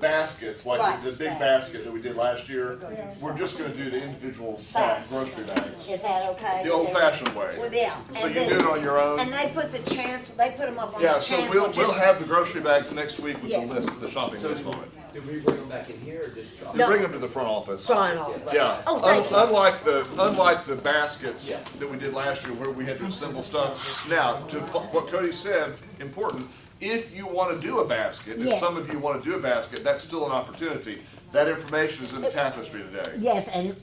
baskets, like the big basket that we did last year, we're just going to do the individual grocery bags. Is that okay? The old-fashioned way. Well, yeah. So you do it on your own. And they put them up on the Yeah, so chancel. we'll have the grocery bags next week with the list, the shopping list on it. Do we bring them back in here or just drop You them? bring them to the front office. Front office. Yeah. Oh, thank you. Unlike the baskets that we did last year where we had to assemble stuff. Now, to what Cody said, important, if you want to do a basket, if some of you want to do a basket, that's still an opportunity. That information is in the tapestry today. Yes, and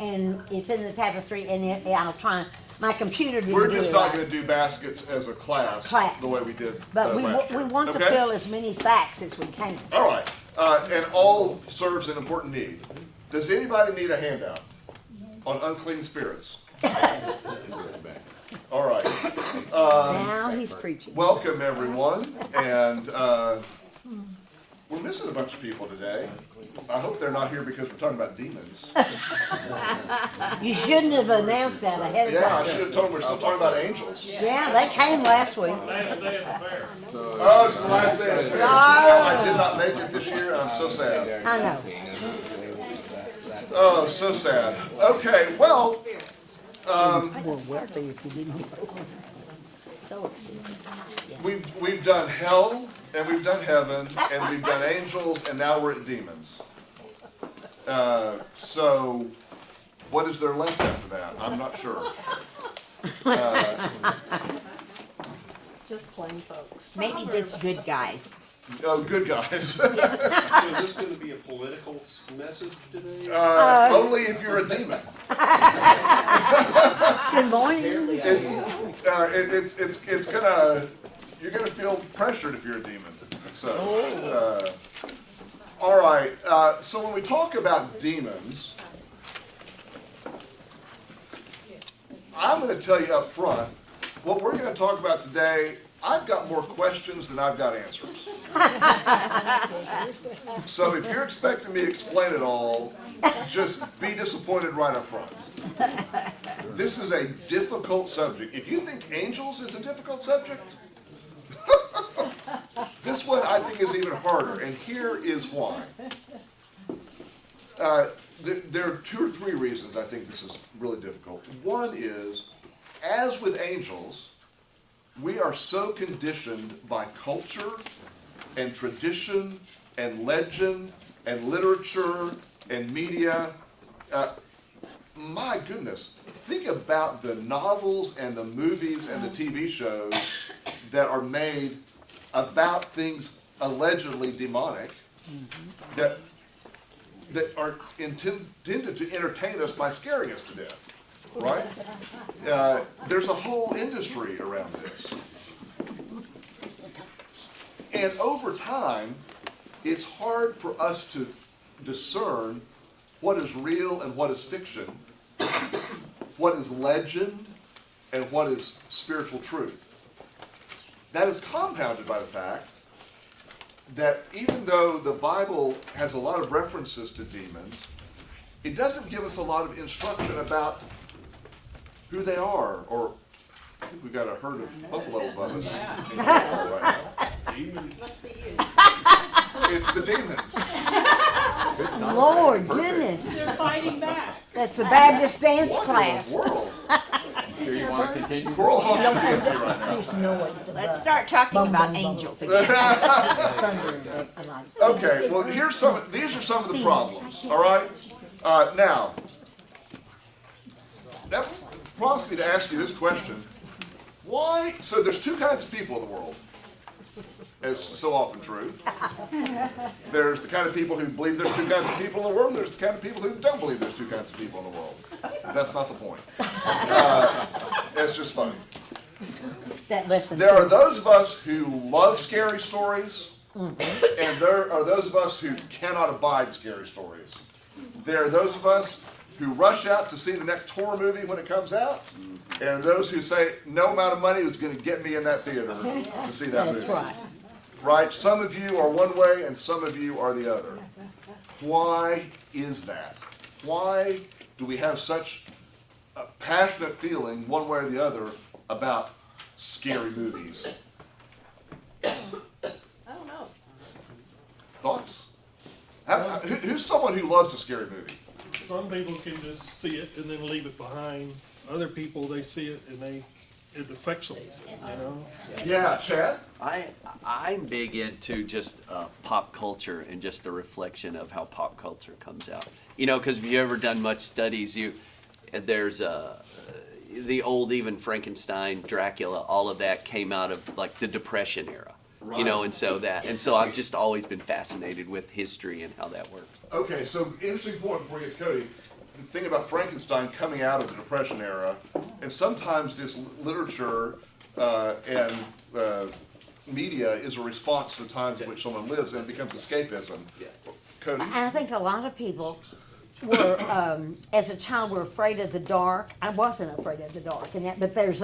it's in the tapestry, and I'll try. My computer didn't We're do just it not right. going to do baskets as a class the way we did But last year. we want to Okay? fill as many sacks as we can. All right, and all serves an important need. Does anybody need a handout on unclean spirits? All right. Now he's preaching. Welcome, everyone, and we're missing a bunch of people today. I hope they're not here because we're talking about demons. You shouldn't have announced that ahead of Yeah, I time. should have told them we're still talking about angels. Yeah, they came last week. Oh, it's the last day of the fair. I did not make it this year, and I'm so sad. I know. Oh, so sad. Okay, well, We're wealthy if you didn't know. So we've done hell, and we've done heaven, and we've done angels, and now we're at demons. So, what is there left after that? I'm not sure. just plain folks. Maybe just good guys. Oh, good guys. So is this going to be a political message today? Only if you're a demon. Good morning. It's gonna, you're gonna feel pressured if you're a demon. So, all right. So when we talk about demons, I'm going to tell you up front, what we're going to talk about today, I've got more questions than I've got answers. So if you're expecting me to explain it all, just be disappointed right up front. This is a difficult subject. If you think angels is a difficult subject, this one I think is even harder, and here is why. There are 2 or 3 reasons I think this is really difficult. One is, as with angels, we are so conditioned by culture and tradition and legend and literature and media. My goodness, think about the novels and the movies and the TV shows that are made about things allegedly demonic that are intended to entertain us by scaring us to death, right? There's a whole industry around this. And over time, it's hard for us to discern what is real and what is fiction, what is legend and what is spiritual truth. That is compounded by the fact that even though the Bible has a lot of references to demons, it doesn't give us a lot of instruction about who they are, or I think we've got a herd of buffalo above us. Must be you. It's the demons. Lord goodness. They're fighting back. That's the Baptist dance What class. in the world? Here, you want to continue? Coral Hall should be empty right now. There's noise. Let's start talking about angels again. Okay, well, these are some of the problems, all right? Now, that prompts me to ask you this question. Why? So there's 2 kinds of people in the world, as so often true. There's the kind of people who believe there's 2 kinds of people in the world, and there's the kind of people who don't believe there's 2 kinds of people in the world. That's not the point. That's just funny. There are those of us who love scary stories, and there are those of us who cannot abide scary stories. There are those of us who rush out to see the next horror movie when it comes out, and those who say no amount of money is going to get me in that theater to see that movie. That's right. Right? Some of you are one way and some of you are the other. Why is that? Why do we have such a passionate feeling one way or the other about scary movies? I don't know. Thoughts? How who's someone who loves a scary movie? Some people can just see it and then leave it behind. Other people, they see it and it affects them, you know? Yeah, Chad? I'm big into just pop culture and just the reflection of how pop culture comes out. You know, because if you've ever done much studies, there's the old even Frankenstein, Dracula, all of that came out of like the Depression era. Right. You know, and so I've just always been fascinated with history and how that works. Okay, so interesting point before we get to Cody. The thing about Frankenstein coming out of the Depression era, and sometimes this literature and media is a response to the times in which someone lives, and it becomes escapism. Cody? I think a lot of people were, as a child, were afraid of the dark. I wasn't afraid of the dark, but there's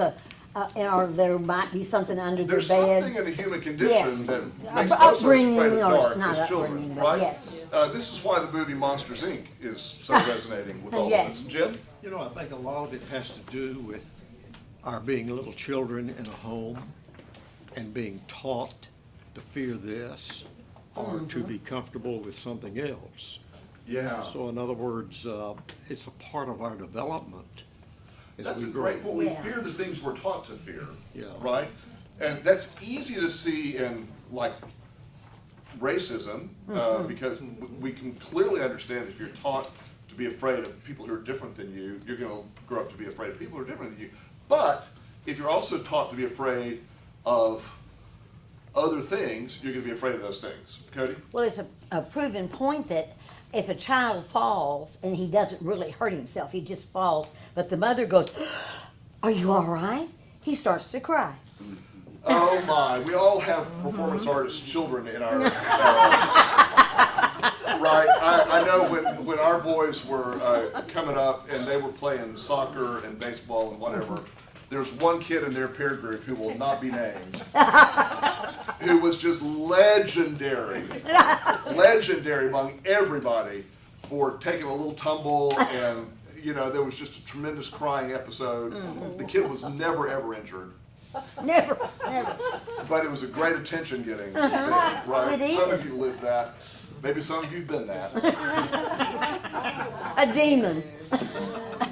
or there might be something under There's their bed. something in the human condition Yes. that makes most of us Upbringing afraid of or dark not as children, upbringing, but right? yes. This is why the movie Monsters, Inc. is so resonating with all Yes. of us. Jim? You know, I think a lot of it has to do with our being little children in a home and being taught to fear this or to be comfortable with something else. Yeah. So in other words, it's a part of our development as That's we a grow. great point. We Yeah. fear the things we're taught to fear. Yeah. Right? And that's easy to see in like racism, because we can clearly understand if you're taught to be afraid of people who are different than you, you're going to grow up to be afraid of people who are different than you. But if you're also taught to be afraid of other things, you're going to be afraid of those things. Cody? Well, it's a proven point that if a child falls and he doesn't really hurt himself, he just falls, but the mother goes, "Are you all right?" He starts to cry. Oh my, we all have performance artist children in our, right? I know when our boys were coming up and they were playing soccer and baseball and whatever, there's one kid in their peer group who will not be named, who was just legendary among everybody for taking a little tumble, and you know, there was just a tremendous crying episode. The kid was never ever injured. Never. But it was a great attention getting thing, right? It Some is. of you lived that. Maybe some of you've been that. A demon.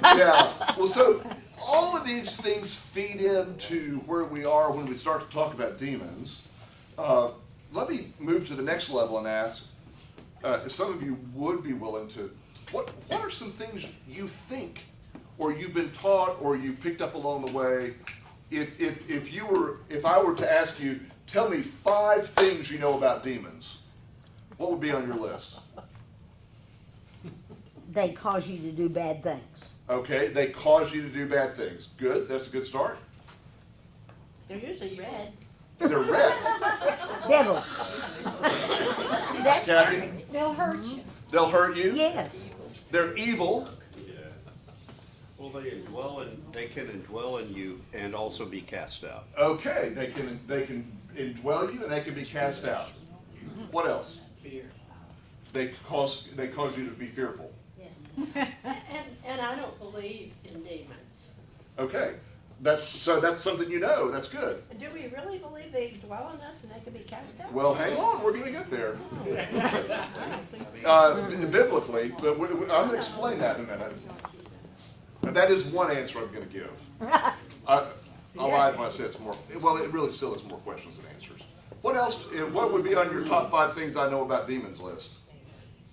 Yeah. Well, so all of these things feed into where we are when we start to talk about demons. Let me move to the next level and ask, if some of you would be willing to, what are some things you think, or you've been taught, or you picked up along the way? If I were to ask you, tell me 5 things you know about demons, what would be on your list? They cause you to do bad things. Okay, they cause you to do bad things. Good, that's a good start. They're usually red. They're red. Devils. That's, Kathy, They'll hurt you. they'll hurt you. yes. They're evil. Well, they can indwell in you and also be cast out. Okay, they can indwell you and they can be cast out. What else? Fear. They cause you to be fearful. And I don't believe in demons. Okay, that's something you know. That's good. Do we really believe they dwell in us and they can be cast out? Well, hang on, we're going to get there. Biblically, but I'm going to explain that in a minute. And that is one answer I'm going to give. I lied when I said it's more. Well, it really still is more questions than answers. What else? What would be on your top 5 things I know about demons list?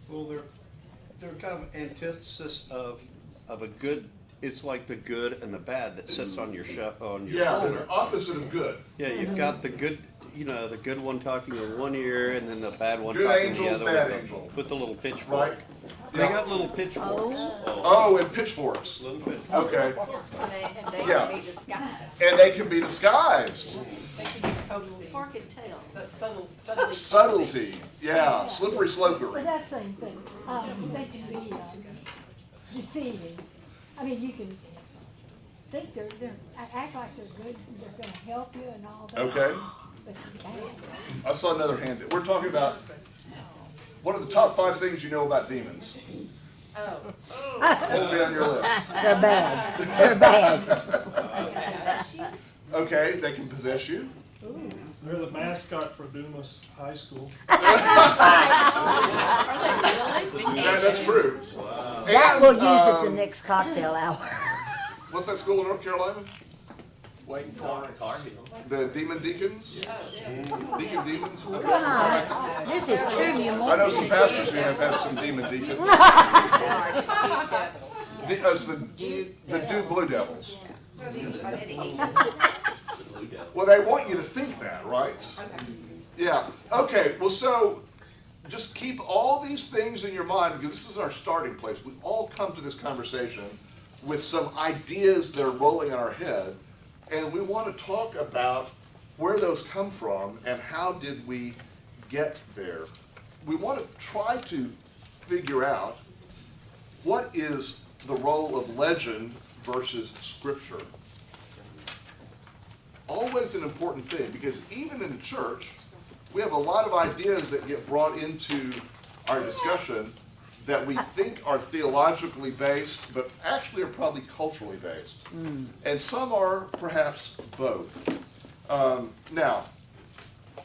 Well, they're kind of antithesis of a good. It's like the good and the bad that sits on your Yeah, shoulder. they're opposite of good. Yeah, you've got the good, the good one talking in one ear, and then the bad one Good talking angel, the other bad with angel. with the little pitchfork. Right? They got little pitchforks. Oh, and pitchforks. Little pitchforks. Okay. And they Yeah. can be disguised. And they can be disguised. They can be totally fork and tail. Subtlety. Yeah. Slippery But slopery. that's the same thing. They can be deceiving. I mean, you can think they're act like they're good, they're gonna help you and all that. Okay. But you can't. I saw another hand. We're talking about what are the top 5 things you know about demons? Oh. What will be on your list? They're bad. They're bad. Okay, they can possess you. They're the mascot for Dumas High School. Are they really? That's true. That And, we'll use at the next cocktail hour. What's that school in North Carolina? Wait, Target. The Demon Deacons? Deacon Demons? Okay. God, this is trivia. I know some pastors who have had some demon deacons. It's the Duke Blue Devils. Well, they want you to think that, right? Yeah. Okay, well, so just keep all these things in your mind, because this is our starting place. We all come to this conversation with some ideas that are rolling in our head, and we want to talk about where those come from and how did we get there. We want to try to figure out what is the role of legend versus scripture. Always an important thing, because even in the church, we have a lot of ideas that get brought into our discussion that we think are theologically based, but actually are probably culturally based. And some are perhaps both. Now,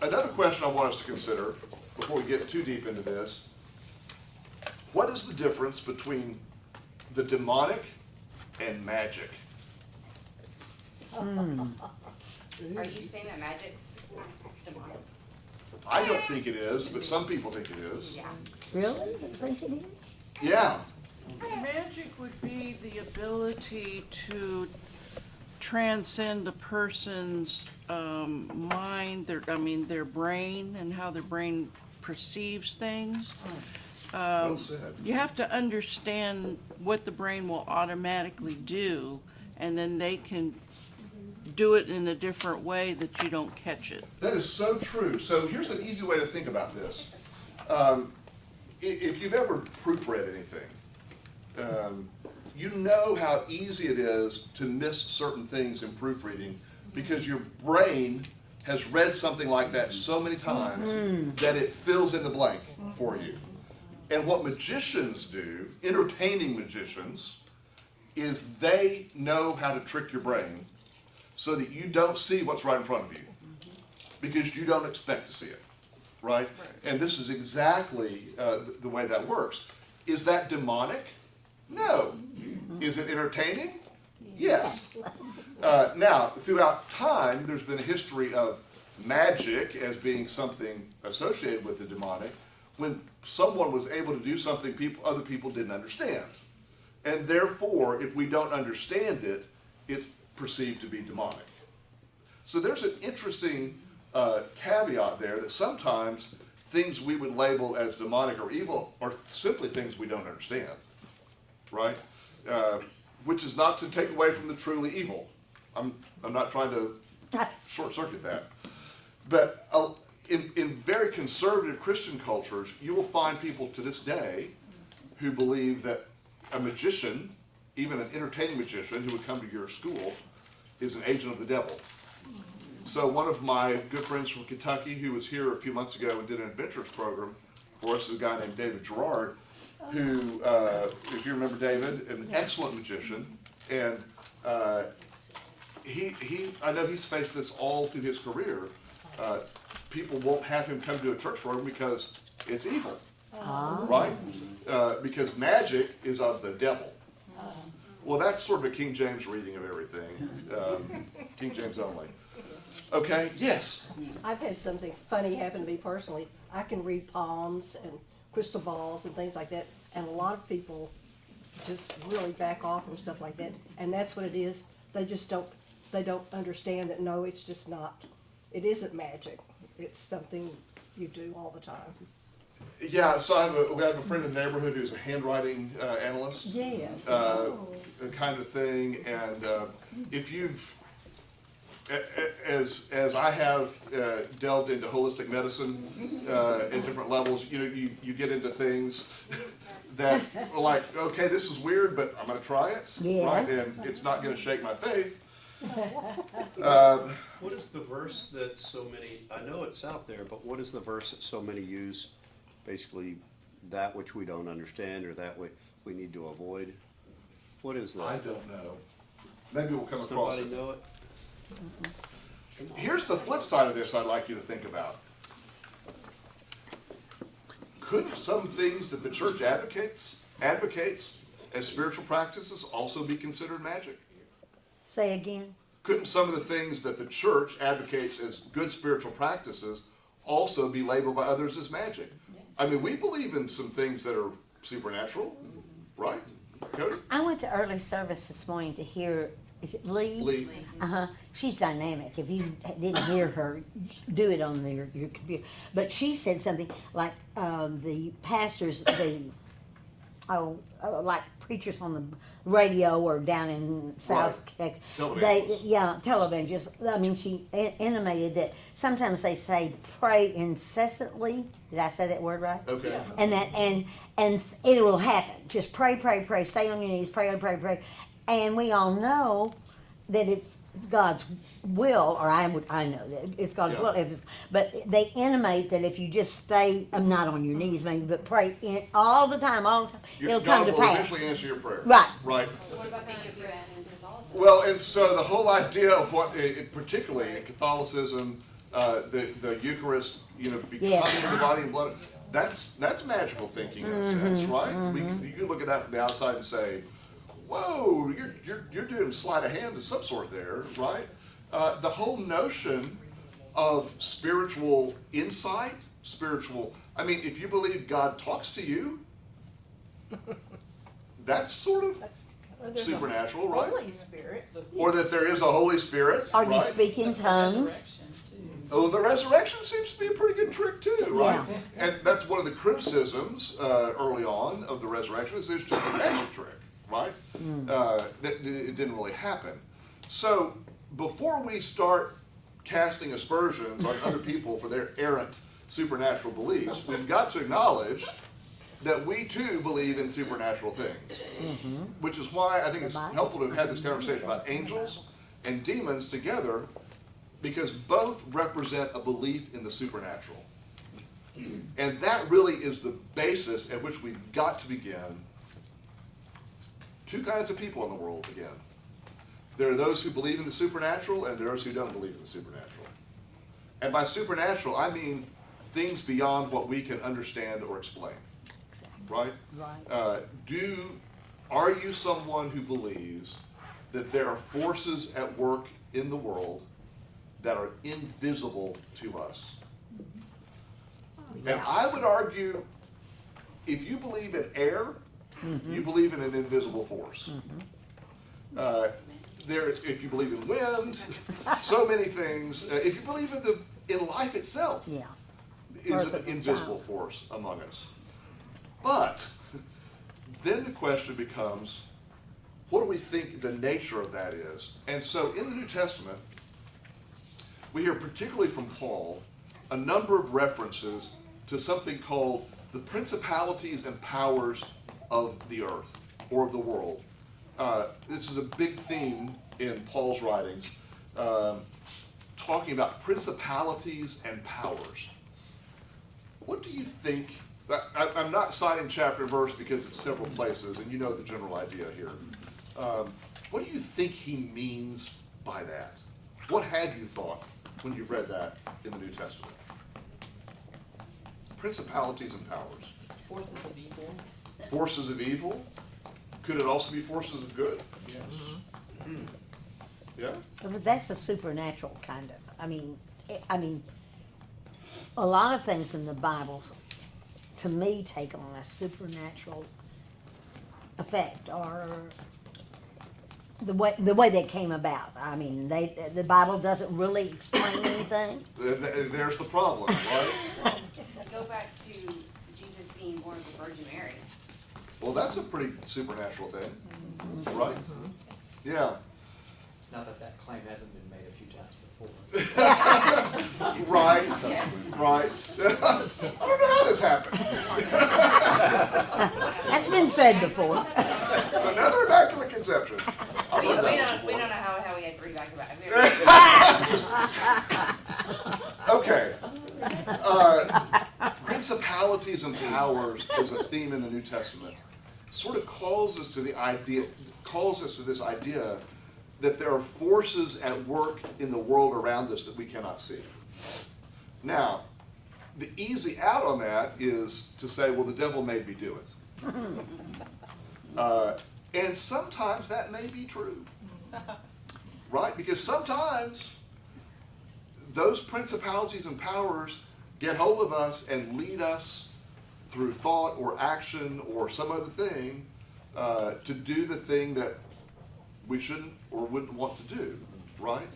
another question I want us to consider before we get too deep into this, what is the difference between the demonic and magic? Are you saying that magic's demonic? I don't think it is, but some people think it is. Yeah. Really? You think it is? Yeah. Magic would be the ability to transcend a person's mind, their brain, and how their brain perceives things. Well said. You have to understand what the brain will automatically do, and then they can do it in a different way that you don't catch it. That is so true. So here's an easy way to think about this. If you've ever proofread anything, you know how easy it is to miss certain things in proofreading because your brain has read something like that so many times that it fills in the blank for you. And what magicians do, entertaining magicians, is they know how to trick your brain so that you don't see what's right in front of you because you don't expect to see it, right? And this is exactly the way that works. Is that demonic? No. Is it entertaining? Yes. Now, throughout time, there's been a history of magic as being something associated with the demonic when someone was able to do something other people didn't understand. And therefore, if we don't understand it, it's perceived to be demonic. So there's an interesting caveat there that sometimes things we would label as demonic or evil are simply things we don't understand, right? Which is not to take away from the truly evil. I'm not trying to short circuit that. But in very conservative Christian cultures, you will find people to this day who believe that a magician, even an entertaining magician who would come to your school, is an agent of the devil. So one of my good friends from Kentucky who was here a few months ago and did an adventures program for us is a guy named David Gerard, who, if you remember David, an excellent magician. And I know he's faced this all through his career. People won't have him come to a church program because it's evil, right? Because magic is of the devil. Well, that's sort of a King James reading of everything. King James only. Okay, yes? I've had something funny happen to me personally. I can read palms and crystal balls and things like that, and a lot of people just really back off from stuff like that. And that's what it is. They just don't understand that, no, it's just not. It isn't magic. It's something you do all the time. Yeah, so we have a friend in the neighborhood who's a handwriting analyst. Yes. Kind of thing. And if you've, as I have delved into holistic medicine in different levels, you get into things that are like, okay, this is weird, but I'm going to try it. Yes. Right? And it's not going to shake my faith. What is the verse that so many, I know it's out there, but what is the verse that so many use, basically that which we don't understand or that we need to avoid? What is that? I don't know. Maybe we'll come across Somebody it. know it? Here's the flip side of this I'd like you to think about. couldn't some things that the church advocates as spiritual practices also be considered magic? Say again? Couldn't some of the things that the church advocates as good spiritual practices also be labeled by others as magic? I mean, we believe in some things that are supernatural, right? Cody? I went to early service this morning to hear, is it Lee? Lee. Uh-huh. She's dynamic. If you didn't hear her, do it on your computer. But she said something like the pastors, like preachers on the radio or down in South Texas. Televangelists. I mean, she intimated that sometimes they say pray incessantly. Did I say that word right? Okay. Yeah. And that and it will happen. Just pray, pray, pray. Stay on your knees. Pray, pray, pray. And we all know that it's God's will, or I know that it's God's will. But they intimate that if you just stay, I'm not on your knees, maybe, but pray all the time, it'll come to pass. God will eventually answer your prayer. Right. Right. What about the Eucharist and Catholicism? Well, and so the whole idea of what, particularly in Catholicism, the Eucharist, becoming the body and blood, that's magical thinking in a sense, right? You can look at that from the outside and say, whoa, you're doing sleight of hand of some sort there, right? The whole notion of spiritual insight, if you believe God talks to you, that's sort of supernatural, right? Holy Spirit. Or that there is a Holy Spirit, Or you right? speak in tongues. Oh, the resurrection seems to be a pretty good trick too, right? Yeah. And that's one of the criticisms early on of the resurrection is it's just a magic trick, right? That it didn't really happen. So before we start casting aspersions on other people for their errant supernatural beliefs, we've got to acknowledge that we too believe in supernatural things, which is why I think it's helpful to have had this conversation about angels and demons together, because both represent a belief in the supernatural. And that really is the basis at which we've got to begin. Two kinds of people in the world again. There are those who believe in the supernatural and there are those who don't believe in the supernatural. And by supernatural, I mean things beyond what we can understand or explain. Right? Right. Are you someone who believes that there are forces at work in the world that are invisible to us? And I would argue, if you believe in air, you believe in an invisible force. If you believe in wind, so many things. If you believe in life itself, is an invisible force among us. But then the question becomes, what do we think the nature of that is? And so in the New Testament, we hear particularly from Paul a number of references to something called the principalities and powers of the earth or of the world. This is a big theme in Paul's writings, talking about principalities and powers. What do you think? I'm not citing chapter and verse because it's several places, and you know the general idea here. What do you think he means by that? What had you thought when you've read that in the New Testament? Principalities and powers. Forces of evil. Forces of evil? Could it also be forces of good? Yes. Yeah? But that's a supernatural kind of. I mean, a lot of things in the Bible, to me, take on a supernatural effect, or the way they came about. I mean, the Bible doesn't really explain anything. There's the problem, right? Go back to Jesus being born of the Virgin Mary. Well, that's a pretty supernatural thing, right? Yeah. Not that claim hasn't been made a few times before. Right. I don't know how this happened. That's been said before. It's another immaculate conception. We don't know how we had three back to back. Okay. Principalities and powers is a theme in the New Testament. Sort of calls us to this idea that there are forces at work in the world around us that we cannot see. Now, the easy out on that is to say, well, the devil made me do it. And sometimes that may be true, right? Because sometimes those principalities and powers get hold of us and lead us through thought or action or some other thing to do the thing that we shouldn't or wouldn't want to do, right?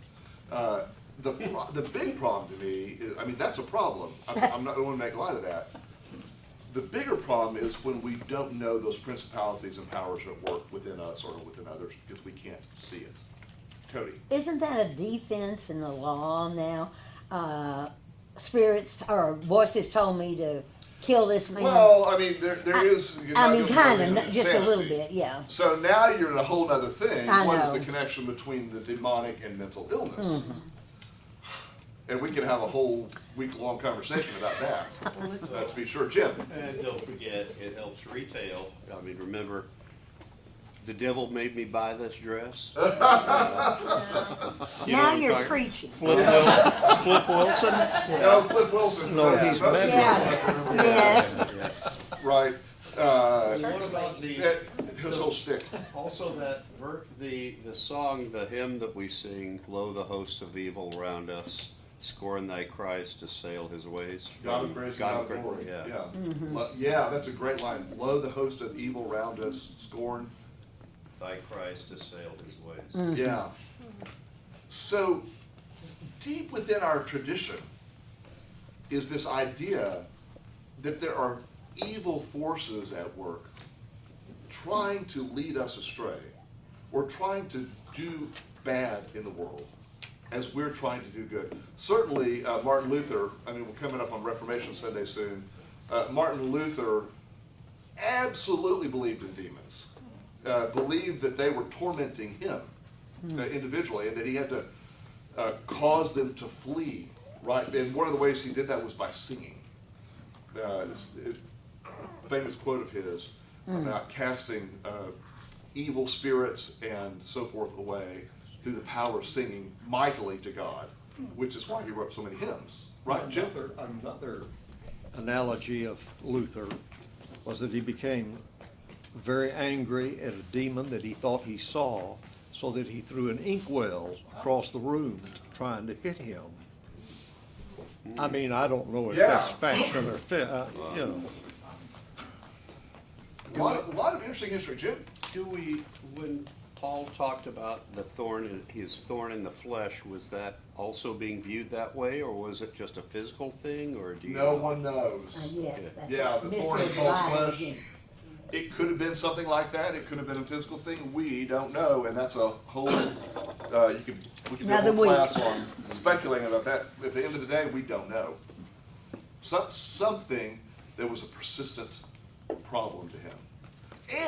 The big problem to me is, I mean, that's a problem. I'm not going to make light of that. The bigger problem is when we don't know those principalities and powers at work within us or within others because we can't see it. Cody. Isn't that a defense in the law now? Spirits or voices told me to kill this man. Well, I mean, there is. I mean, kind of, insanity. just a little bit, yeah. So now you're in a whole other thing. I What is know. the connection between the demonic and mental illness? And we could have a whole week-long conversation about that, to be sure. Jim? And don't forget, it helps retail. I mean, remember, the devil made me buy this dress. You know Now what I'm you're talking- preaching. Flip Wilson? No, Flip Wilson. No, he's most mad. people- Yes. Right. What about His whole shtick. also that the song, the hymn that we sing, "Lo, the host of evil round us, scorn thy cries to sail his ways." God of grace and God of gra- glory. Yeah. Yeah, that's a great line. Lo, the host of evil round us, scorn. Thy cries to sail his ways. Yeah. So, deep within our tradition is this idea that there are evil forces at work trying to lead us astray or trying to do bad in the world as we're trying to do good. Certainly, Martin Luther, I mean, we're coming up on Reformation Sunday soon. Martin Luther absolutely believed in demons, believed that they were tormenting him individually and that he had to cause them to flee, right? And one of the ways he did that was by singing. Famous quote of his about casting evil spirits and so forth away through the power of singing mightily to God, which is why he wrote so many hymns. Right, Jim? Another analogy of Luther was that he became very angry at a demon that he thought he saw, so that he threw an inkwell across the room trying to hit him. I mean, I don't know if that's faction or you know. A lot of interesting history, Jim. Do we, when Paul talked about the thorn, his thorn in the flesh, was that also being viewed that way, or was it just a physical thing, or do you? No one knows. Yes. that's Yeah, it. the thorn in Mr. Paul's Divine flesh. again. It could have been something like that. It could have been a physical thing. We don't know, and that's a whole. We could do a Another whole week. class on speculating about that. At the end of the day, we don't know. Something that was a persistent problem to him.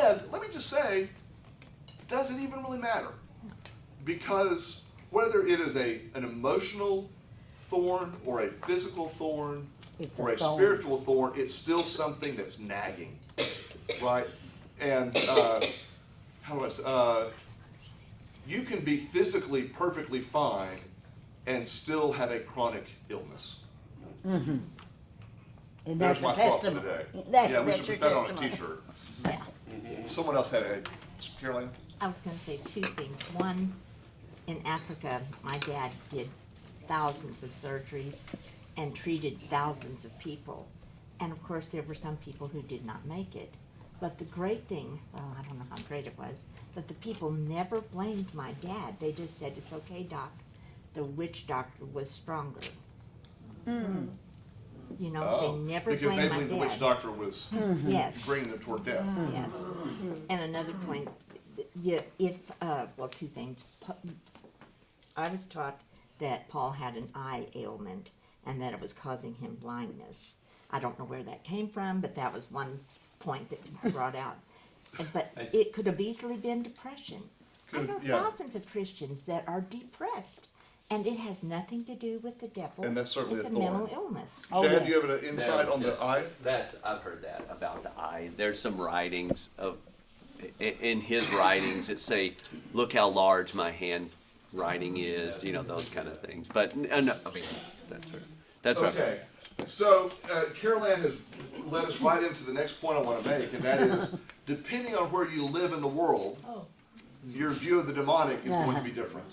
And let me just say, it doesn't even really matter, because whether it is an emotional thorn or a physical thorn It's or a a thorn. spiritual thorn, it's still something that's nagging, right? And how do I say? You can be physically perfectly fine and still have a chronic illness. And There's that's my a thought for testimony. today. That- Yeah, we that's should your put that on a testimony. T-shirt. Yeah. Someone else had a, Caroline? I was gonna say two things. One, in Africa, my dad did thousands of surgeries and treated thousands of people. And of course, there were some people who did not make it. But the great thing, well, I don't know how great it was, but the people never blamed my dad. They just said, "It's okay, doc. The witch doctor was stronger." You know, they never Because they blamed my believe the witch dad. doctor was Yes. bringing them toward death. Yes. And another point, well, two things. I was taught that Paul had an eye ailment and that it was causing him blindness. I don't know where that came from, but that was one point that he brought out. But it could have easily been depression. I know thousands of Christians that are depressed, and it has nothing to do with the devil. And that's certainly it's a a thorn. mental illness. Chad, do you have an insight on the eye? I've heard that about the eye. There's some writings in his writings that say, look how large my handwriting is, you know, those kind of things. But no, I mean, that's right. Okay. So, Carol Ann has led us right into the next point I want to make, and that is, depending on where you live in the world, your view of the demonic is going to be different.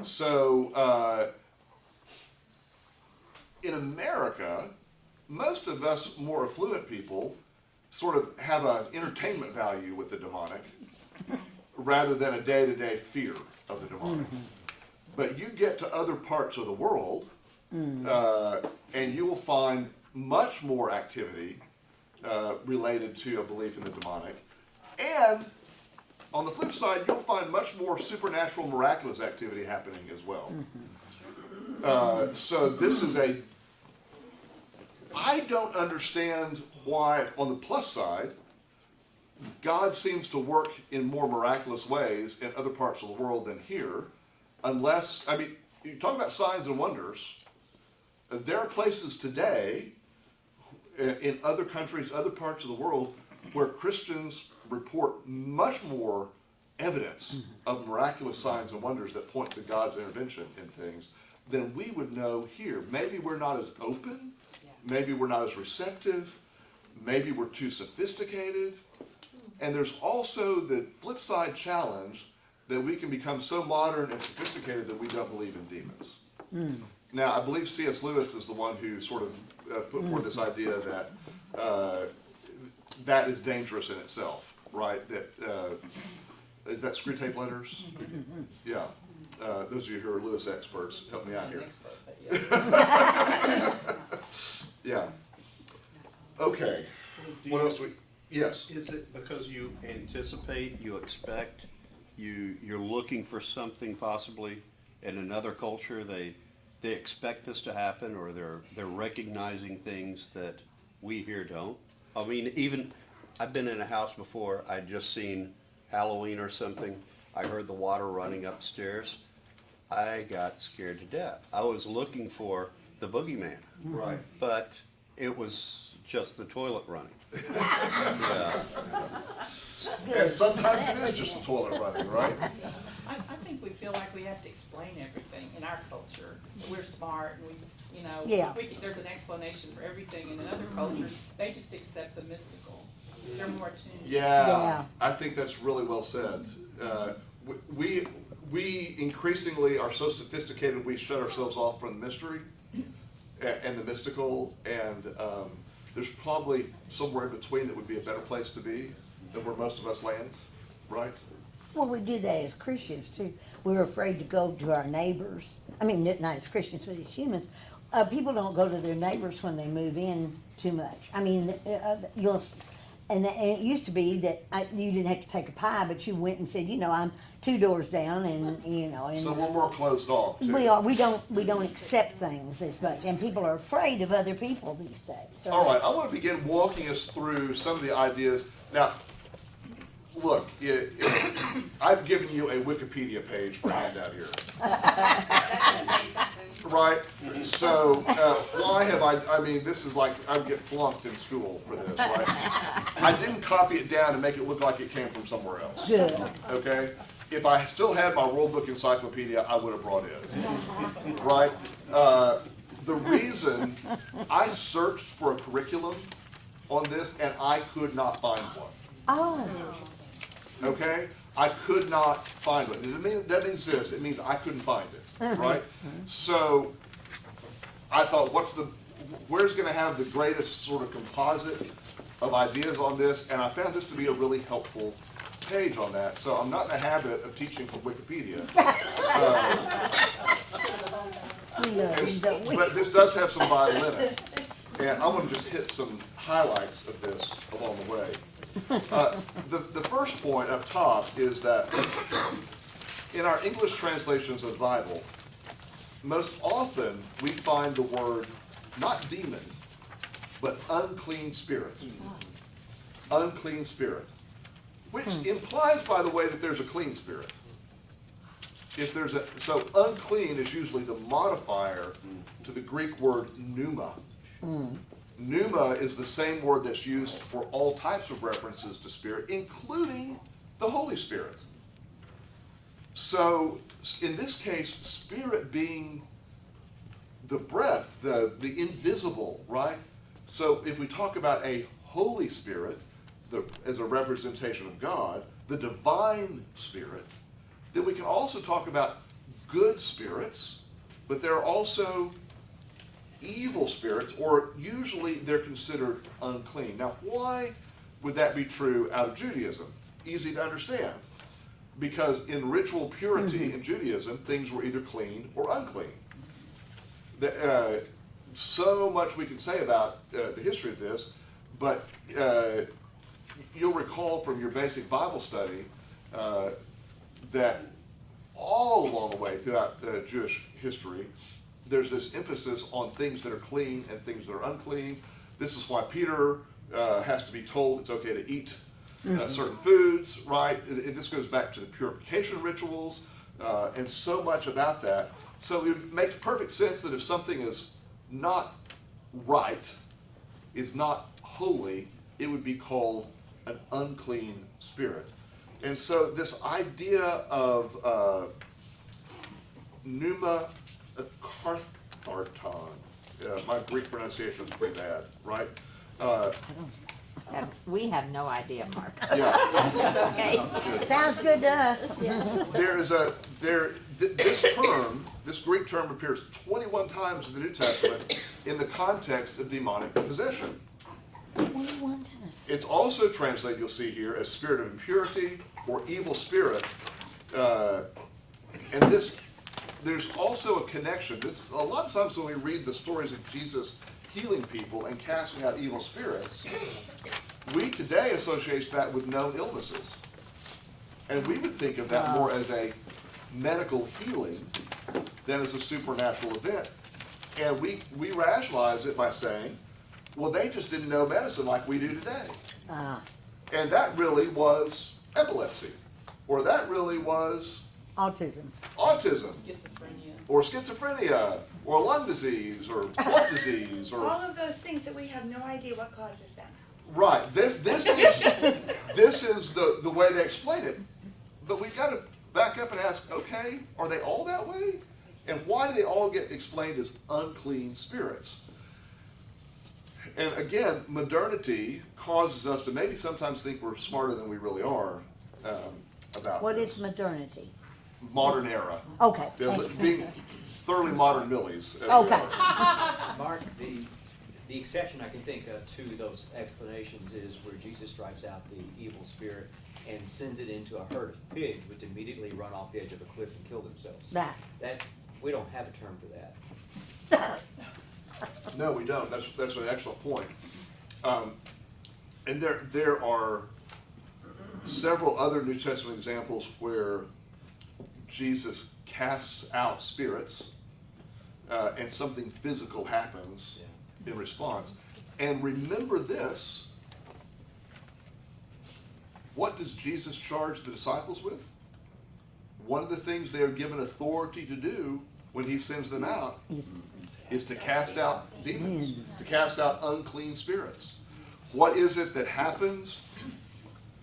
So, in America, most of us more affluent people sort of have an entertainment value with the demonic rather than a day-to-day fear of the demonic. But you get to other parts of the world, and you will find much more activity related to a belief in the demonic. And on the flip side, you'll find much more supernatural, miraculous activity happening as well. So this is I don't understand why, on the plus side, God seems to work in more miraculous ways in other parts of the world than here, unless, I mean, you talk about signs and wonders. There are places today in other countries, other parts of the world, where Christians report much more evidence of miraculous signs and wonders that point to God's intervention in things than we would know here. Maybe we're not as open, maybe we're not as receptive, maybe we're too sophisticated. And there's also the flip side challenge that we can become so modern and sophisticated that we don't believe in demons. Now, I believe C.S. Lewis is the one who sort of put forth this idea that that is dangerous in itself, right? That is that Screw Tape Letters? Yeah. Those of you who are Lewis experts, help me out here. Yeah. Okay. What else do we? Yes. Is it because you anticipate, you expect, you're looking for something possibly in another culture? They expect this to happen, or they're recognizing things that we here don't. I mean, even I've been in a house before. I'd just seen Halloween or something. I heard the water running upstairs. I got scared to death. I was looking for the boogeyman, Right. but it was just the toilet running. Yeah. And sometimes it is just the toilet running, right? I think we feel like we have to explain everything in our culture. We're smart and we, you know, Yeah. there's an explanation for everything. And in other cultures, they just accept the mystical. They're more attuned. Yeah. I think that's really well said. We increasingly are so sophisticated we shut ourselves off from the mystery and the mystical, and there's probably somewhere in between that would be a better place to be than where most of us land, right? Well, we do that as Christians too. We're afraid to go to our neighbors. I mean, not as Christians, but as humans. People don't go to their neighbors when they move in too much. I mean, and it used to be that you didn't have to take a pie, but you went and said, you know, I'm 2 doors down, and you know. And so we're more closed off too. We are. We don't accept things as much, and people are afraid of other people these days. So all right, I want to begin walking us through some of the ideas. Now, look, I've given you a Wikipedia page for handout here. Right? So, why have I mean, this is like, I would get flunked in school for this, right? I didn't copy it down and make it look like it came from somewhere else. Good. Okay? If I still had my World Book Encyclopedia, I would have brought it. Right? The reason I searched for a curriculum on this, and I could not find one. Oh. Okay? I could not find one. It doesn't exist. It means I couldn't find it, right? So I thought, where's going to have the greatest sort of composite of ideas on this? And I found this to be a really helpful page on that. So I'm not in the habit of teaching from Wikipedia. But this does have some Bible in it. And I'm going to just hit some highlights of this along the way. The first point up top is that in our English translations of the Bible, most often we find the word not demon, but unclean spirit. Unclean spirit. Which implies, by the way, that there's a clean spirit. So unclean is usually the modifier to the Greek word pneuma. Pneuma is the same word that's used for all types of references to spirit, including the Holy Spirit. So, in this case, spirit being the breath, the invisible, right? So if we talk about a Holy Spirit as a representation of God, the divine Spirit, then we can also talk about good spirits, but there are also evil spirits, or usually they're considered unclean. Now, why would that be true out of Judaism? Easy to understand. Because in ritual purity in Judaism, things were either clean or unclean. So much we can say about the history of this, but you'll recall from your basic Bible study that all along the way throughout Jewish history, there's this emphasis on things that are clean and things that are unclean. This is why Peter has to be told it's okay to eat certain foods, right? This goes back to the purification rituals and so much about that. So it makes perfect sense that if something is not right, is not holy, it would be called an unclean spirit. And so this idea of pneuma kartharton, my Greek pronunciation is pretty bad, right? We have no idea, Mark. Yeah. It's okay. Sounds good to us. This term, this Greek term appears 21 times in the New Testament in the context of demonic possession. 21 times. It's also translated, you'll see here, as spirit of impurity or evil spirit. And there's also a connection. A lot of times when we read the stories of Jesus healing people and casting out evil spirits, we today associate that with known illnesses. And we would think of that more as a medical healing than as a supernatural event. And we rationalize it by saying, well, they just didn't know medicine like we do today. And that really was epilepsy. Or that really was autism. Schizophrenia. Or lung disease, or blood disease, or all of those things that we have no idea what causes them. right. This is the way they explain it. But we've got to back up and ask, okay, are they all that way? And why do they all get explained as unclean spirits? And again, modernity causes us to maybe sometimes think we're smarter than we really are about What this. is modernity? Modern era. Okay. Being thoroughly modern millies. as we Okay. are. Mark, the exception I can think of to those explanations is where Jesus drives out the evil spirit and sends it into a herd of pigs, which immediately run off the edge of a cliff and kill themselves. That. We don't have a term for that. No, we don't. That's an excellent point. And there are several other New Testament examples where Jesus casts out spirits and something physical happens in response. And remember this, what does Jesus charge the disciples with? One of the things they are given authority to do when he sends them out is to cast out demons, to cast out unclean spirits. What is it that happens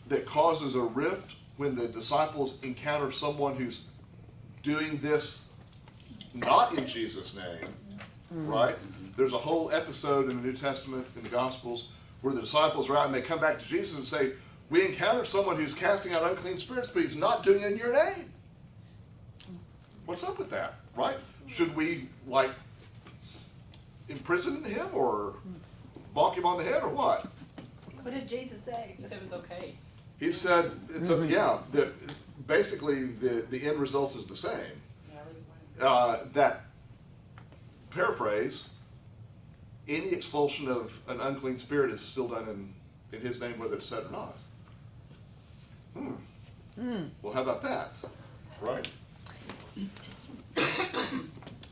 that causes a rift when the disciples encounter someone who's doing this not in Jesus' name, right? There's a whole episode in the New Testament, in the Gospels, where the disciples are out and they come back to Jesus and say, we encountered someone who's casting out unclean spirits, but he's not doing it in your name. What's up with that, right? Should we, imprison him or bonk him on the head or what? What did Jesus say? He said it was okay. He said, basically the end result is the same. That paraphrase, any expulsion of an unclean spirit is still done in his name, whether it's said or not. Well, how about that? Right.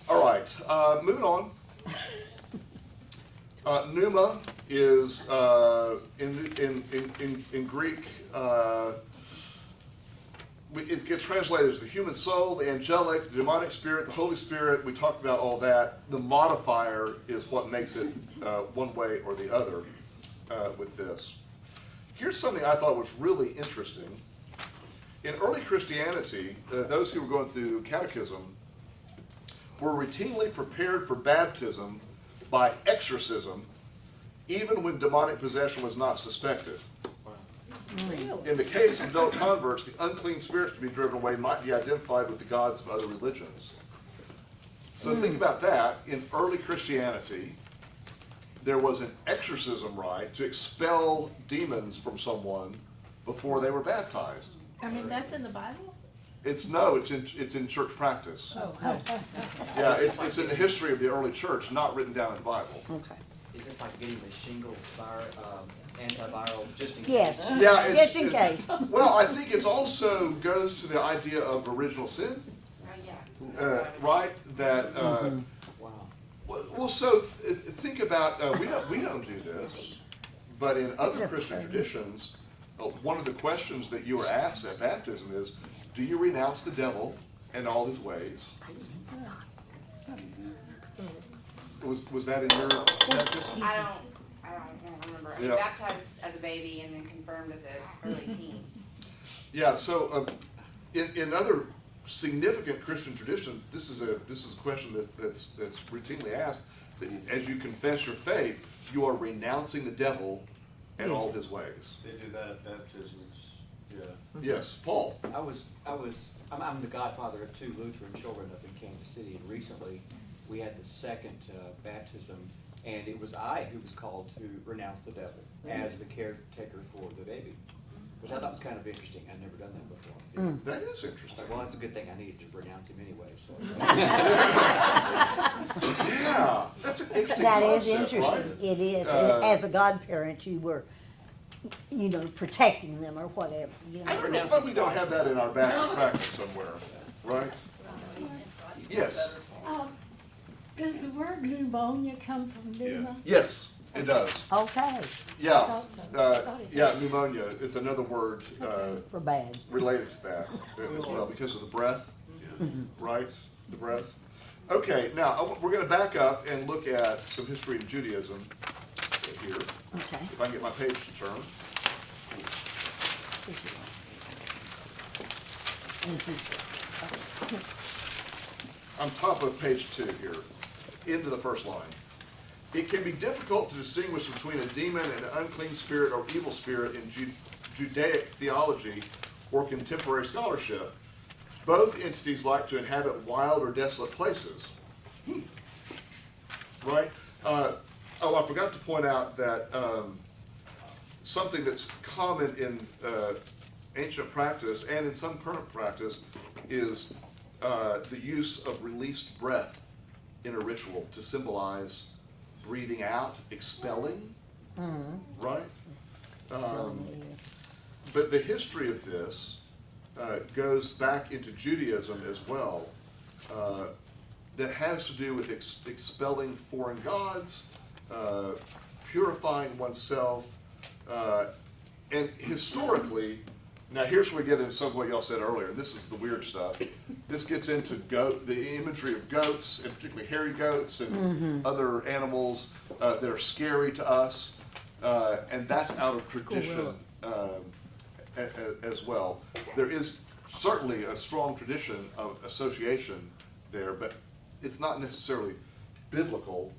All right, moving on. Pneuma is in Greek. It gets translated as the human soul, the angelic, the demonic spirit, the Holy Spirit. We talked about all that. The modifier is what makes it one way or the other with this. Here's something I thought was really interesting. In early Christianity, those who were going through catechism were routinely prepared for baptism by exorcism, even when demonic possession was not suspected. In the case of adult converts, the unclean spirits to be driven away might be identified with the gods of other religions. So think about that. In early Christianity, there was an exorcism rite to expel demons from someone before they were baptized. I mean, that's in the Bible? It's in church practice. Oh. Yeah, it's in the history of the early church, not written down in the Bible. Okay. Is this like getting the shingles antiviral just in case? Yes. Yeah, Just in case. Well, I think it also goes to the idea of original sin, right? That Wow. well, so think about we don't do this, but in other Christian traditions, one of the questions that you are asked at baptism is, do you renounce the devil and all his ways? Was that in your baptism? I don't remember. I was Yeah. baptized as a baby and then confirmed as an early teen. Yeah. So in other significant Christian traditions, this is a question that's routinely asked. That as you confess your faith, you are renouncing the devil and all his ways. They do that at baptisms, yeah. Yes, Paul. I'm the godfather of 2 Lutheran children up in Kansas City, and recently we had the second baptism, and it was I who was called to renounce the devil as the caretaker for the baby, which I thought was kind of interesting. I'd never done that before. That is interesting. Well, that's a good thing. I needed to renounce him anyway. So. Yeah, that's an interesting That is concept, interesting. right? It is. And as a godparent, you were, protecting them or whatever. I don't know, but we don't have that in our Baptist practice somewhere, right? Yes. Does the word pneumonia come from pneuma? Yes, it does. Okay. Yeah. I thought so. Yeah, pneumonia is another word For bad. related to that as well, because of the breath, right? The breath. Okay, now we're going to back up and look at some history of Judaism here. Okay. If I can get my page to turn. I'm top of page 2 here, into the first line. It can be difficult to distinguish between a demon and an unclean spirit or evil spirit in Judaic theology or contemporary scholarship. Both entities like to inhabit wild or desolate places. Right? I forgot to point out that something that's common in ancient practice and in some current practice is the use of released breath in a ritual to symbolize breathing out, expelling, right? But the history of this goes back into Judaism as well, that has to do with expelling foreign gods, purifying oneself, and historically, now here's where we get into some of what y'all said earlier. This is the weird stuff. This gets into the imagery of goats, and particularly hairy goats and other animals that are scary to us, and that's out of tradition as well. There is certainly a strong tradition of association there, but it's not necessarily biblical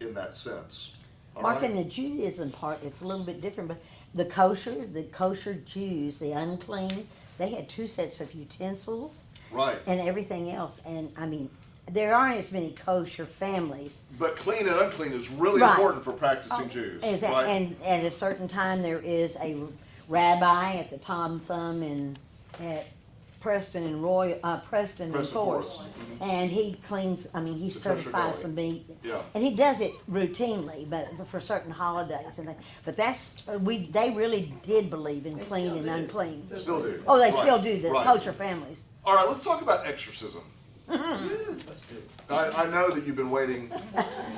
in that sense. All Mark, right? in the Judaism part, it's a little bit different, but the kosher Jews, the unclean, they had 2 sets of utensils. Right. And everything else. And I mean, there aren't as many kosher families. But clean and unclean is really Right. important for practicing Jews. Exactly. Right? And at a certain time, there is a rabbi at the Tom Thumb at Preston and Forest, Forest. and he cleans. I mean, he It's a kosher certifies the deli. meat, Yeah. and he does it routinely, but for certain holidays and things. But they really did believe in clean and unclean. Still do. Oh, they Right. still do. The Right. kosher families. All right, let's talk about exorcism. Let's do it. I know that you've been waiting.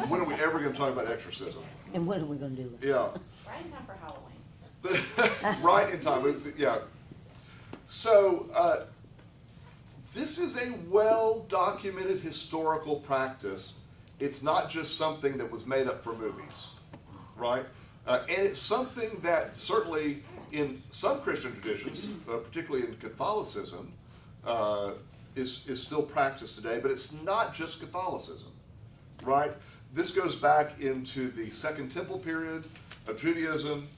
When are we ever going to talk about exorcism? And what are we going to do with it? Yeah. Right in time for Halloween. Right in time. Yeah. So, this is a well-documented historical practice. It's not just something that was made up for movies, right? And it's something that certainly in some Christian traditions, particularly in Catholicism, is still practiced today, but it's not just Catholicism, right? This goes back into the Second Temple period of Judaism,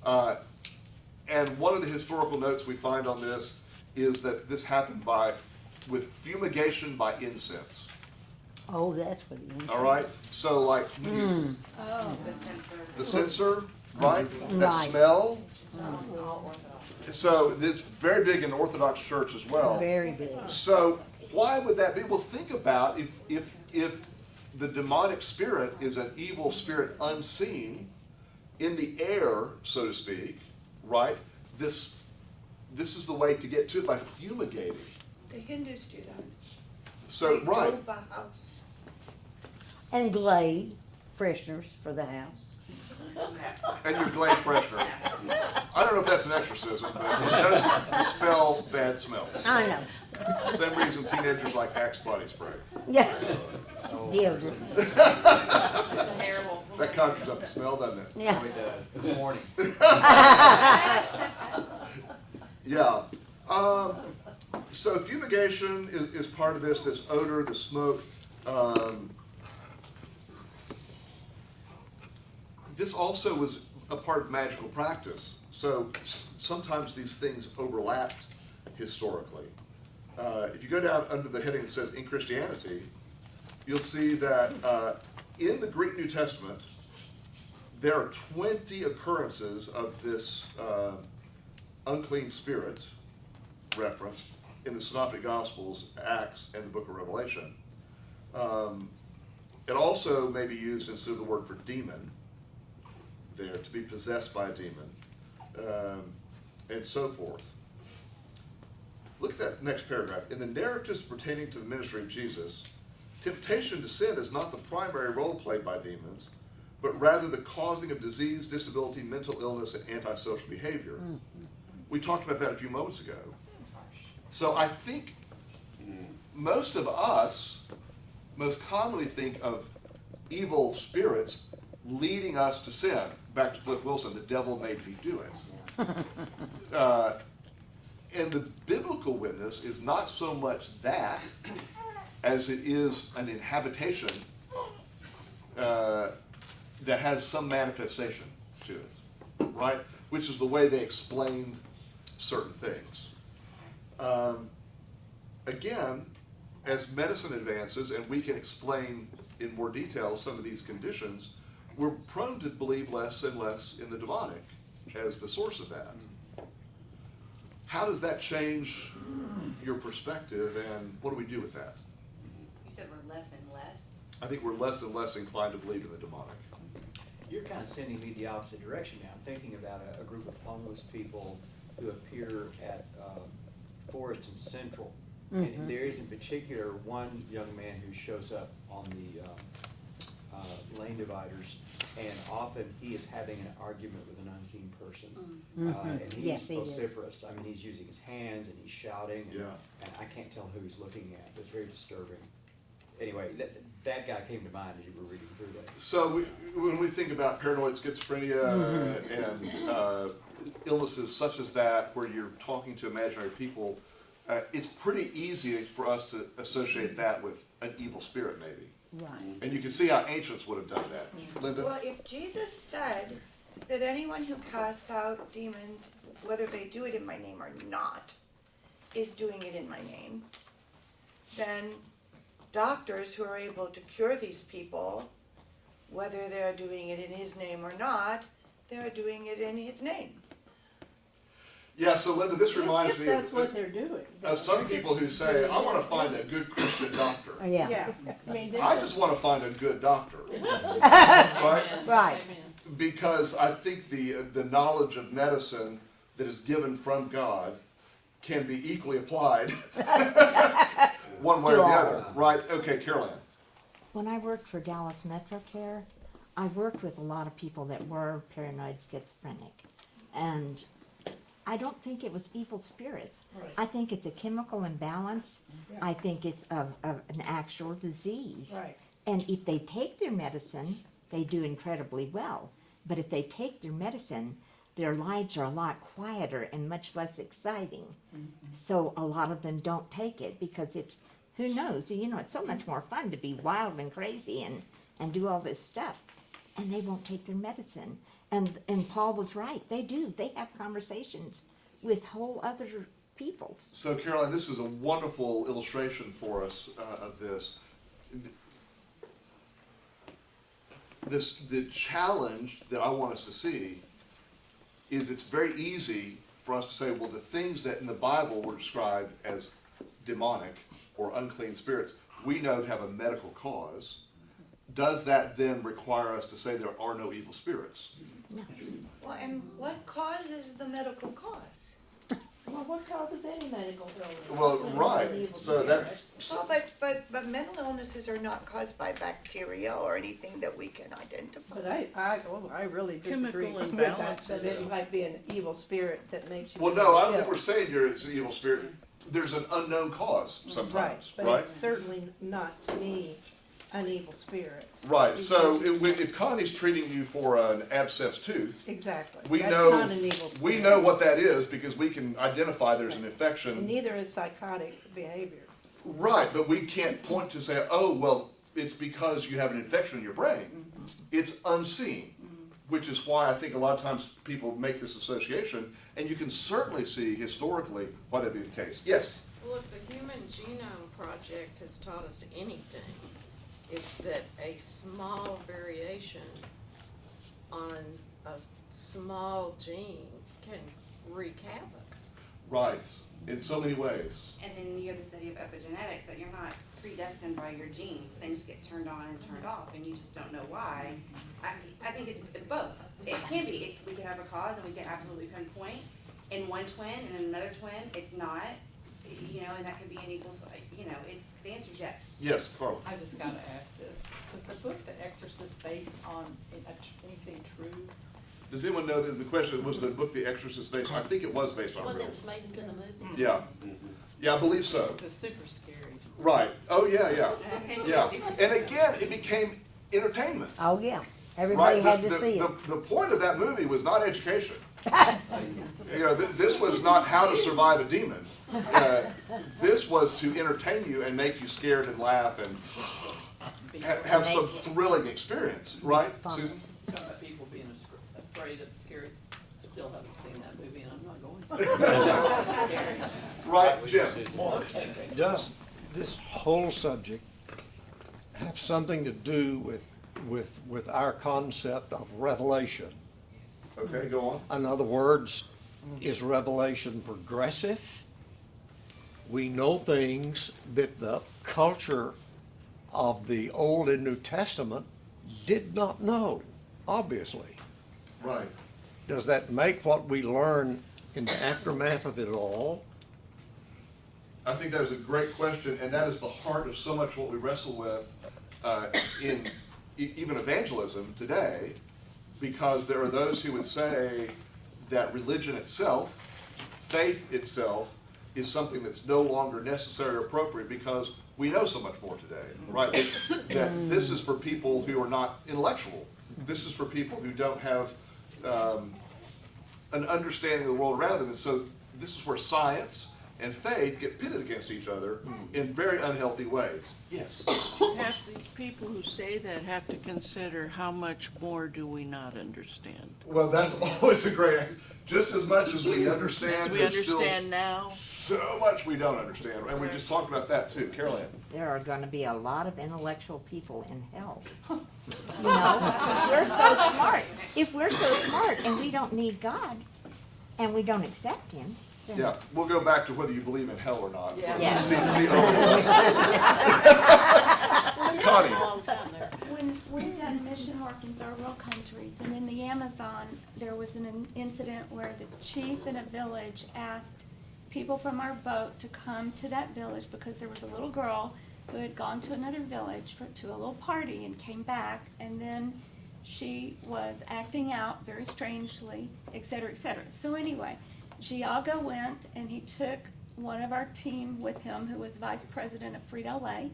and one of the historical notes we find on this is that this happened with fumigation by incense. Oh, that's what it is. All right, so like Oh, the censer. the censer, right? That Right. smell. Oh. So it's very big in the Orthodox Church as well. Very big. So why would that be? Well, think about if the demonic spirit is an evil spirit unseen in the air, so to speak, right? This is the way to get to it, by fumigating. The Hindus do that. So They right. robe a house. And Glade fresheners for the house. And your Glade freshener. I don't know if that's an exorcism, but it does dispel bad smells. I know. Same reason teenagers like Axe body spray. Yeah. Yeah. Terrible. That conjures up the smell, doesn't it? Yeah. It does, this morning. Yeah. So fumigation is part of this odor, the smoke. This also was a part of magical practice. So sometimes these things overlapped historically. If you go down under the heading that says in Christianity, you'll see that in the Greek New Testament, there are 20 occurrences of this unclean spirit referenced in the Synoptic Gospels, Acts, and the book of Revelation. It also may be used instead of the word for demon there, to be possessed by a demon, and so forth. Look at that next paragraph. In the narratives pertaining to the ministry of Jesus, temptation to sin is not the primary role played by demons, but rather the causing of disease, disability, mental illness, and antisocial behavior. We talked about that a few moments ago. So I think most of us most commonly think of evil spirits leading us to sin. Back to Flip Wilson, the devil made me do it. And the biblical witness is not so much that as it is an inhabitation that has some manifestation to it, right? Which is the way they explained certain things. Again, as medicine advances and we can explain in more detail some of these conditions, we're prone to believe less and less in the demonic as the source of that. How does that change your perspective, and what do we do with that? You said we're less and less? I think we're less and less inclined to believe in the demonic. You're kind of sending me the opposite direction now. I'm thinking about a group of homeless people who appear at Forest and Central. And there is in particular one young man who shows up on the lane dividers, and often he is having an argument with an unseen person. And he's Yes, he is. vociferous. I mean, he's using his hands and he's shouting. And, Yeah. and I can't tell who he's looking at. It's very disturbing. Anyway, that guy came to mind as you were reading through that. So when we think about paranoid schizophrenia and illnesses such as that, where you're talking to imaginary people, it's pretty easy for us to associate that with an evil spirit, maybe. Right. And you can see how ancients would have done that. Linda? Well, if Jesus said that anyone who casts out demons, whether they do it in my name or not, is doing it in my name, then doctors who are able to cure these people, whether they're doing it in his name or not, they're doing it in his name. Yeah, so Linda, this reminds If me that's of what they're doing. some people who say, I want to find a good Christian doctor. Oh, yeah. Yeah, I mean, I just want to find a good doctor. Right? Right. Because I think the knowledge of medicine that is given from God can be equally applied one way or the other. Right? Okay, Carol Ann. When I worked for Dallas MetroCare, I worked with a lot of people that were paranoid schizophrenic. And I don't think it was evil spirits. Right. I think it's a chemical imbalance. Yeah. I think it's of an actual disease. Right. And if they take their medicine, they do incredibly well. But if they take their medicine their lives are a lot quieter and much less exciting. So a lot of them don't take it because it's, who knows, you know, it's so much more fun to be wild and crazy and do all this stuff. And they won't take their medicine. And Paul was right, they do. They have conversations with whole other peoples. So Caroline, this is a wonderful illustration for us of this. The challenge that I want us to see is it's very easy for us to say, well, the things that in the Bible were described as demonic or unclean spirits, we know to have a medical cause. Does that then require us to say there are no evil spirits? No. Well, and what causes the medical cause? Well, what causes any medical illness? Well, right, so that's, Well, but mental illnesses are not caused by bacteria or anything that we can identify. But I really disagree Chemical with that, imbalance. that it might be an evil spirit that makes you. well, no, I don't think ill. we're saying it's an evil spirit. There's an unknown cause sometimes, But right? it's certainly not, to me, an evil spirit. Right, so if Connie's treating you for an abscessed tooth, Exactly. we That's know, not an evil we spirit. know what that is because we can identify there's an And infection. neither is psychotic behavior. Right, but we can't point to say, oh, well, it's because you have an infection in your brain. It's unseen, which is why I think a lot of times people make this association, and you can certainly see historically why that'd be the case. Yes? Well, if the Human Genome Project has taught us anything, it's that a small variation on a small gene can wreak havoc. Right, in so many ways. And then you have the study of epigenetics, that you're not predestined by your genes. Things get turned on and turned off, and you just don't know why. I think it's both. It can be. We can have a cause, and we can absolutely pinpoint in one twin, and in another twin, it's not. You know, and that could be an equal, you know, the answer's yes. Yes, Carla. I just gotta ask this, was the book The Exorcist based on anything true? Does anyone know the question, was the book The Exorcist based? I think it was based on Well, real. it was made into the movie. Yeah, yeah, I believe so. It was super scary. Right, oh, yeah, yeah, It was yeah. super And scary. again, it became entertainment. Oh, yeah, everybody Right, had to see it. The point of that movie was not education. You know, this was not how to survive a demon. This was to entertain you and make you scared and laugh and have some thrilling experience, right, Susan? Talking about people being afraid of scary, still haven't seen that movie and I'm not going to. Scary. Right, Jim? Does this whole subject have something to do with our concept of revelation? Okay, go on. In other words, is revelation progressive? We know things that the culture of the Old and New Testament did not know, obviously. Right. Does that make what we learn in the aftermath of it all? I think that is a great question, and that is the heart of so much what we wrestle with in even evangelism today, because there are those who would say that religion itself, faith itself, is something that's no longer necessary or appropriate because we know so much more today, right? That this is for people who are not intellectual. This is for people who don't have an understanding of the world around them, and so this is where science and faith get pitted against each other in very unhealthy ways. Yes? Have these people who say that have to consider how much more do we not understand? Well, that's always a great, just as much as we understand, As we there's still understand now. so much we don't understand, and we just talked about that too. Carol Ann. There are going to be a lot of intellectual people in hell. You know, we're so smart. If we're so smart and we don't need God and we don't accept Him, then Yeah, we'll go back to whether you believe in hell or not. Yeah. For- Yeah. see, Connie. We've done mission work in third world countries, and in the Amazon, there was an incident where the chief in a village asked people from our boat to come to that village because there was a little girl who had gone to another village to a little party and came back, and then she was acting out very strangely, et cetera, et cetera. So anyway, Giago went and he took one of our team with him who was vice president of Frito-Lay.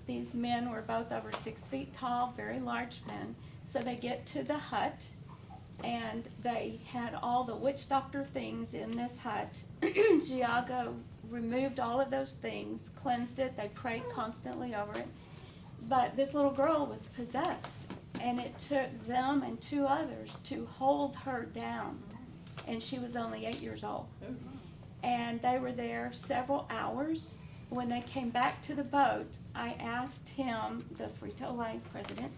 These men were both over 6 feet tall, very large men. So they get to the hut and they had all the witch doctor things in this hut. Giago removed all of those things, cleansed it, they prayed constantly over it. But this little girl was possessed, and it took them and 2 others to hold her down, and she was only 8 years old. And they were there several hours. When they came back to the boat, I asked him, the Frito-Lay president,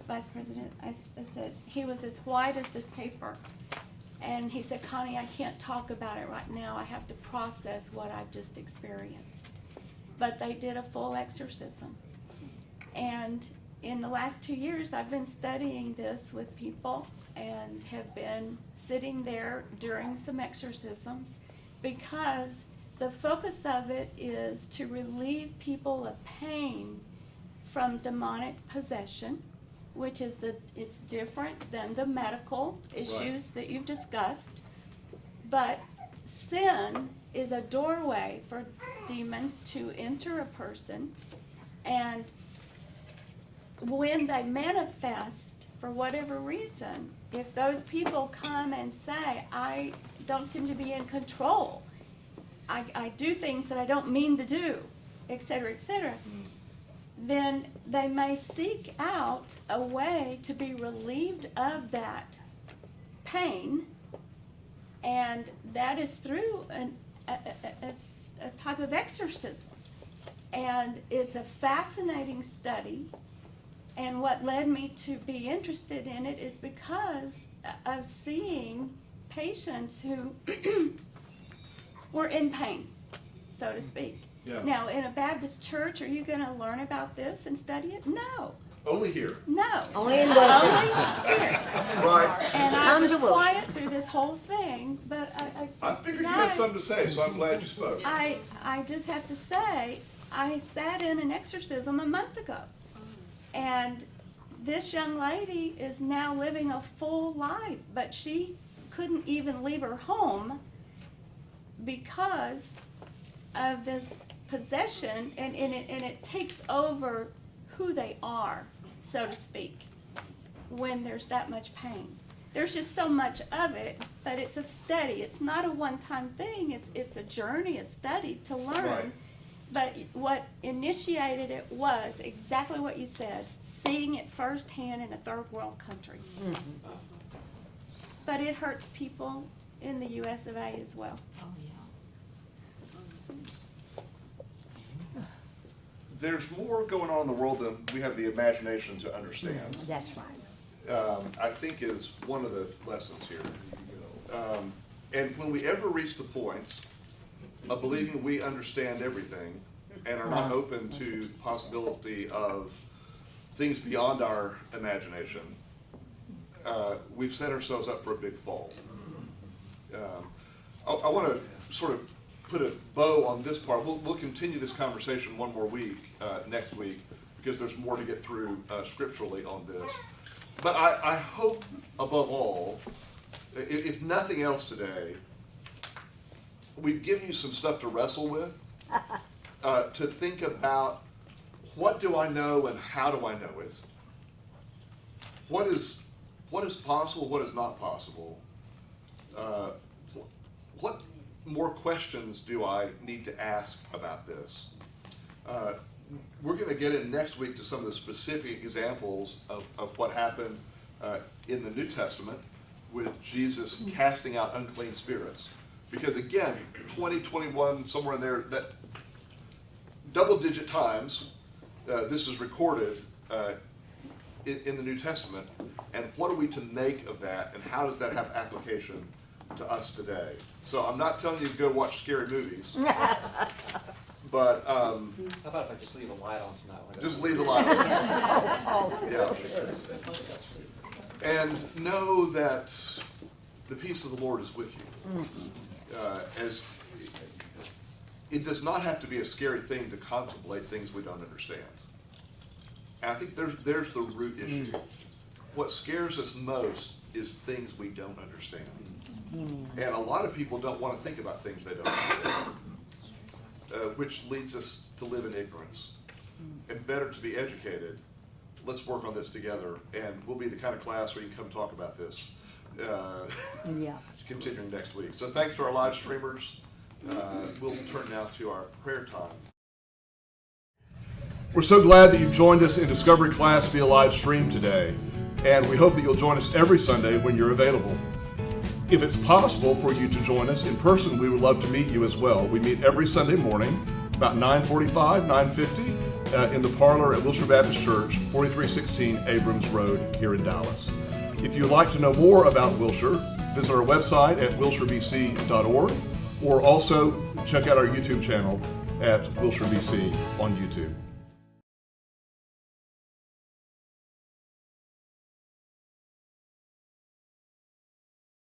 vice president, I said, he was as white as this paper. And he said, Connie, I can't talk about it right now. I have to process what I've just experienced. But they did a full exorcism. And in the last 2 years, I've been studying this with people and have been sitting there during some exorcisms, because the focus of it is to relieve people of pain from demonic possession, which is it's different than the medical issues that you've discussed. But sin is a doorway for demons to enter a person, and when they manifest, for whatever reason, if those people come and say, I don't seem to be in control, I do things that I don't mean to do, etc., then they may seek out a way to be relieved of that pain, and that is through a type of exorcism. And it's a fascinating study, and what led me to be interested in it is because of seeing patients who were in pain, so to speak. Yeah. Now, in a Baptist church, are you going to learn about this and study it? No. Only here. No. Only in Wilshire. Only here. Right. And I Come was to Wilshire. quiet through this whole thing, but I figured you had something to say, so I'm glad you spoke. I just have to say, I sat in an exorcism a month ago, and this young lady is now living a full life, but she couldn't even leave her home because of this possession, and it takes over who they are, so to speak, when there's that much pain. There's just so much of it, but it's a study. It's not a one-time thing. It's a journey, a study to learn. Right. But what initiated it was exactly what you said, seeing it firsthand in a third world country. But it hurts people in the US of A as well. Oh, yeah. There's more going on in the world than we have the imagination to understand. That's right. I think is one of the lessons here. And when we ever reach the point of believing we understand everything and are not open to the possibility of things beyond our imagination, we've set ourselves up for a big fall. I want to sort of put a bow on this part. We'll continue this conversation one more week, next week, because there's more to get through scripturally on this. But I hope, above all, if nothing else today, we've given you some stuff to wrestle with, to think about what do I know and how do I know it? What is possible, what is not possible? What more questions do I need to ask about this? We're going to get in next week to some of the specific examples of what happened in the New Testament with Jesus casting out unclean spirits. Because again, 20, 21, somewhere in there, that double-digit times this is recorded in the New Testament. And what are we to make of that, and how does that have application to us today? So I'm not telling you to go watch scary movies. But How about if I just leave a light on tonight? when I go just to leave the bed? light on. Yeah. And know that the peace of the Lord is with you. As it does not have to be a scary thing to contemplate things we don't understand. And I think there's the root issue. What scares us most is things we don't understand. And a lot of people don't want to think about things they don't understand, which leads us to live in ignorance. And better to be educated. Let's work on this together, and we'll be the kind of class where you can come talk about this. Yeah. continuing next week. So thanks to our live streamers. We'll turn now to our prayer time. We're so glad that you joined us in Discovery class via live stream today, and we hope that you'll join us every Sunday when you're available. If it's possible for you to join us in person, we would love to meet you as well. We meet every Sunday morning, about 9:45, 9:50, in the parlor at Wilshire Baptist Church, 4316 Abrams Road here in Dallas. If you'd like to know more about Wilshire, visit our website at wilshirebc.org, or also check out our YouTube channel at Wilshire BC on YouTube.